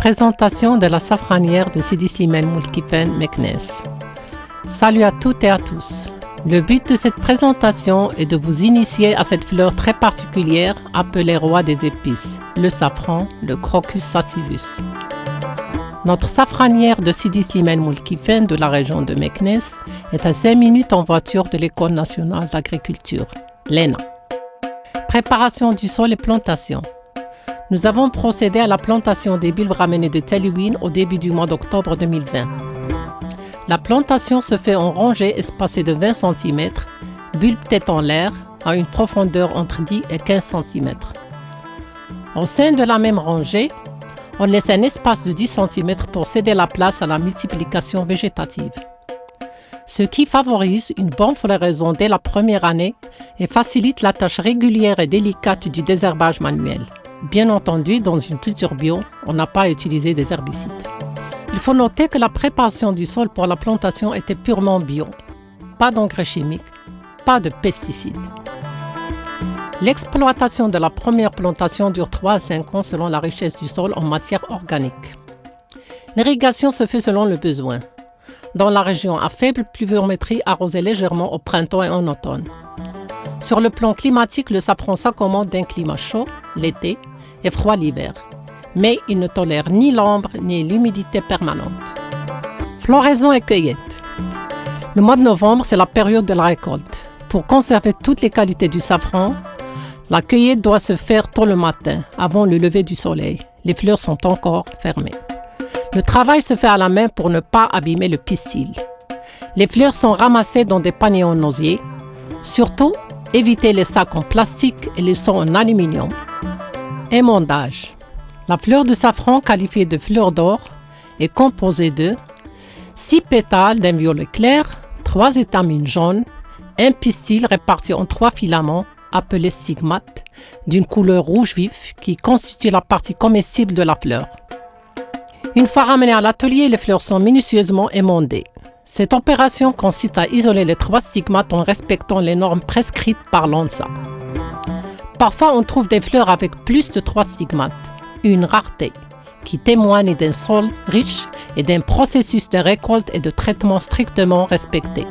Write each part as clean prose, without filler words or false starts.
Présentation de la safranière de Sidi Slimane Moulkifen Meknès. Salut à toutes et à tous. Le but de cette présentation est de vous initier à cette fleur très particulière appelée roi des épices, le safran, le Crocus sativus. Notre safranière de Sidi Slimane Moulkifen de la région de Meknès est à 5 minutes en voiture de l'École nationale d'agriculture, l'ENA. Préparation du sol et plantation. Nous avons procédé à la plantation des bulbes ramenés de Teliwin au début du mois d'octobre 2020. La plantation se fait en rangées espacées de 20 cm, bulbes tête en l'air, à une profondeur entre 10 et 15 cm. Au sein de la même rangée, on laisse un espace de 10 cm pour céder la place à la multiplication végétative, ce qui favorise une bonne floraison dès la première année et facilite la tâche régulière et délicate du désherbage manuel. Bien entendu, dans une culture bio, on n'a pas utilisé des herbicides. Il faut noter que la préparation du sol pour la plantation était purement bio. Pas d'engrais chimiques, pas de pesticides. L'exploitation de la première plantation dure 3 à 5 ans selon la richesse du sol en matière organique. L'irrigation se fait selon le besoin. Dans la région à faible pluviométrie, arrosée légèrement au printemps et en automne. Sur le plan climatique, le safran s'accommode d'un climat chaud l'été et froid l'hiver, mais il ne tolère ni l'ombre ni l'humidité permanente. Floraison et cueillette. Le mois de novembre, c'est la période de la récolte. Pour conserver toutes les qualités du safran, la cueillette doit se faire tôt le matin, avant le lever du soleil. Les fleurs sont encore fermées. Le travail se fait à la main pour ne pas abîmer le pistil. Les fleurs sont ramassées dans des paniers en osier. Surtout, évitez les sacs en plastique et les seaux en aluminium. Émondage. La fleur de safran, qualifiée de fleur d'or, est composée de 6 pétales d'un violet clair, 3 étamines jaunes, un pistil réparti en 3 filaments, appelés stigmates, d'une couleur rouge vif qui constitue la partie comestible de la fleur. Une fois ramenées à l'atelier, les fleurs sont minutieusement émondées. Cette opération consiste à isoler les 3 stigmates en respectant les normes prescrites par l'ANSA. Parfois, on trouve des fleurs avec plus de 3 stigmates, une rareté, qui témoigne d'un sol riche et d'un processus de récolte et de traitement strictement respecté.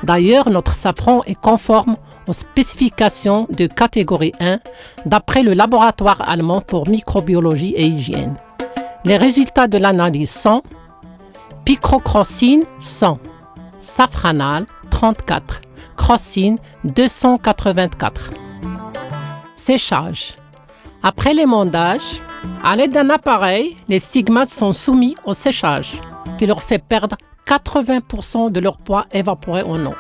D'ailleurs, notre safran est conforme aux spécifications de catégorie 1 d'après le laboratoire allemand pour microbiologie et hygiène. Les résultats de l'analyse sont picrocrossine 100, safranal 34, crossine 284. Séchage. Après l'émondage, à l'aide d'un appareil, les stigmates sont soumis au séchage, qui leur fait perdre 80% de leur poids évaporé en eau.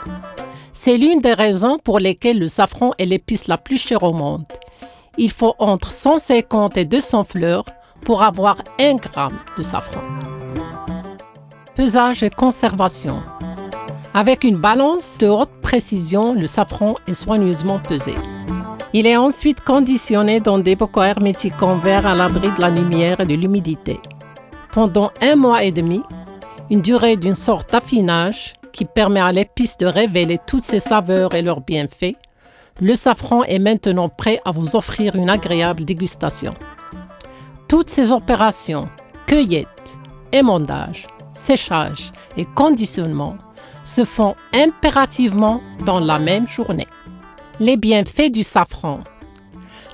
C'est l'une des raisons pour lesquelles le safran est l'épice la plus chère au monde. Il faut entre 150 et 200 fleurs pour avoir 1 gramme de safran. Pesage et conservation. Avec une balance de haute précision, le safran est soigneusement pesé. Il est ensuite conditionné dans des bocaux hermétiques en verre à l'abri de la lumière et de l'humidité. Pendant 1 mois et demi, une durée d'une sorte d'affinage qui permet à l'épice de révéler toutes ses saveurs et leurs bienfaits, le safran est maintenant prêt à vous offrir une agréable dégustation. Toutes ces opérations, cueillette, émondage, séchage et conditionnement, se font impérativement dans la même journée. Les bienfaits du safran.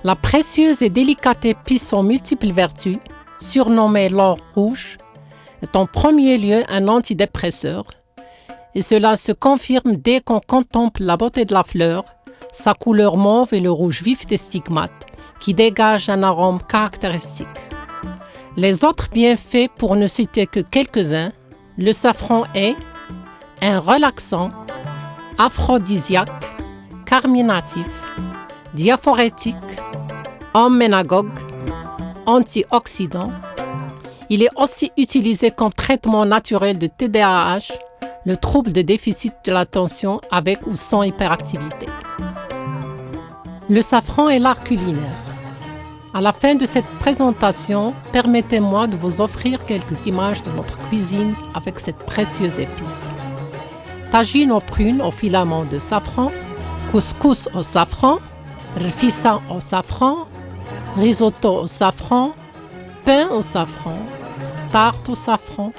La précieuse et délicate épice aux multiples vertus, surnommée l'or rouge, est en premier lieu un antidépresseur, et cela se confirme dès qu'on contemple la beauté de la fleur, sa couleur mauve et le rouge vif des stigmates, qui dégagent un arôme caractéristique. Les autres bienfaits, pour ne citer que quelques-uns, le safran est un relaxant, aphrodisiaque, carminatif, diaphorétique, emménagogue, antioxydant. Il est aussi utilisé comme traitement naturel de TDAH, le trouble de déficit de l'attention avec ou sans hyperactivité. Le safran est l'art culinaire. À la fin de cette présentation, permettez-moi de vous offrir quelques images de notre cuisine avec cette précieuse épice. Tagine aux prunes au filament de safran, couscous au safran, rfissa au safran, risotto au safran, pain au safran, tarte au safran,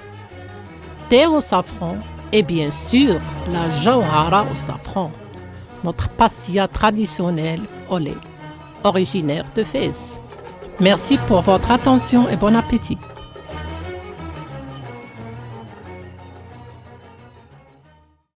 thé au safran et bien sûr la jawhara au safran, notre pastilla traditionnelle au lait, originaire de Fès. Merci pour votre attention et bon appétit.